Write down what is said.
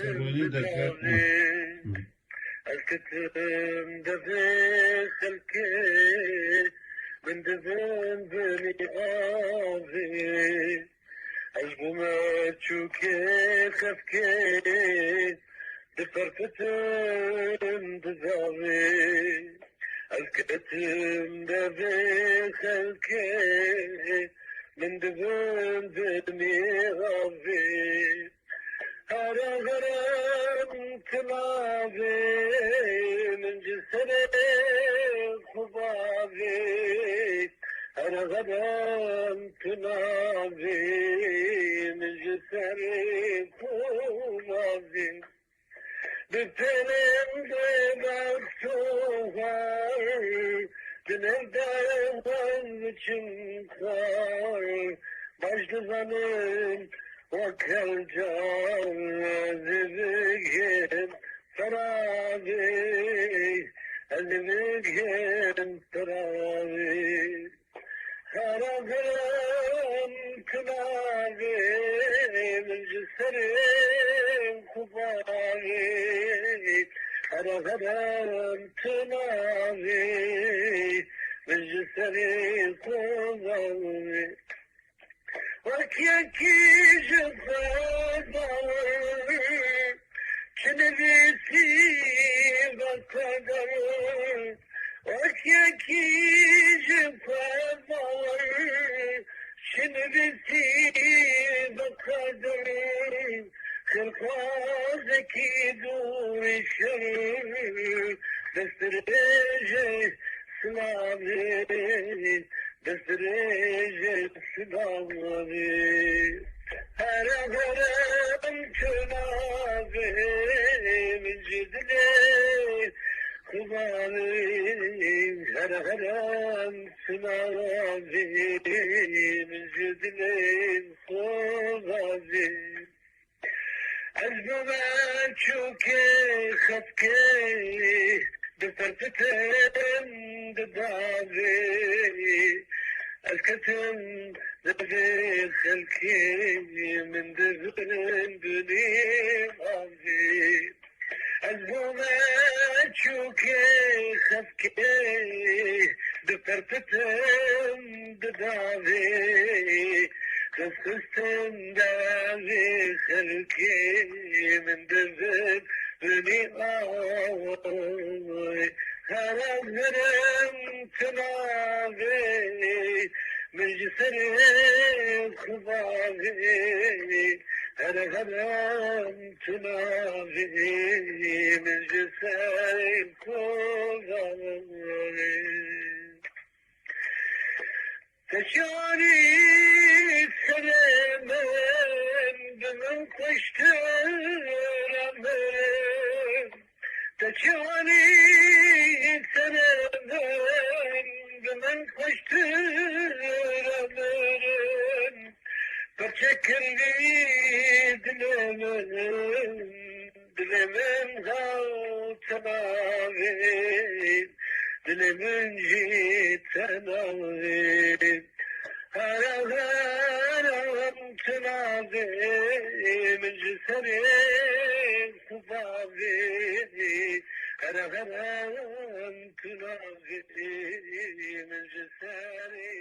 سبوني دكات الكتم دفي خلكي من دفن بني آذي أجبما تشوكي خفكي دفرفتم دزاوي الكتم دفي خلكي من دفن بني آذي هرا غرام تلاوي من جسر خبابي هرا غرام تلاوي من جسر خبابي بتنم دمكتوهر دنردان وچنكار başlızanın وكل جاز بيجن ترابي اللي بيجن ترابي خرجن كلابي من جسرين خباري خرجن كلابي من جسرين خباري وكيكي جفادر كنبيتي بقدر وكيكي جفادر كنبيتي بقدر خلقازكي دور الشر دسترجي سلامي دسترجي سلامي هرا غرام تنابي من جدلي خبالي هرا غرام تنابي من جدلي خبالي أجمع تشوكي خفكي دفرتتن ددابي الكتم ذبي خلكي من دفن دنيا عزيز الزوما تشوكي خفكي دفرتتن ددابي خفستن دابي خلكي من دفن دنيا عزيز خرجن تنابي من جسر خبابي هر غرام تنابي من جسر خبابي تشاري سلامن بمن قشترمن تشاري سلامن بمن قشترمن فشكرني دلمن غاو تناوين دلمن جيت تناوين هرا غرام تناوين من جسرين صفاوين هرا غرام تناوين من جسرين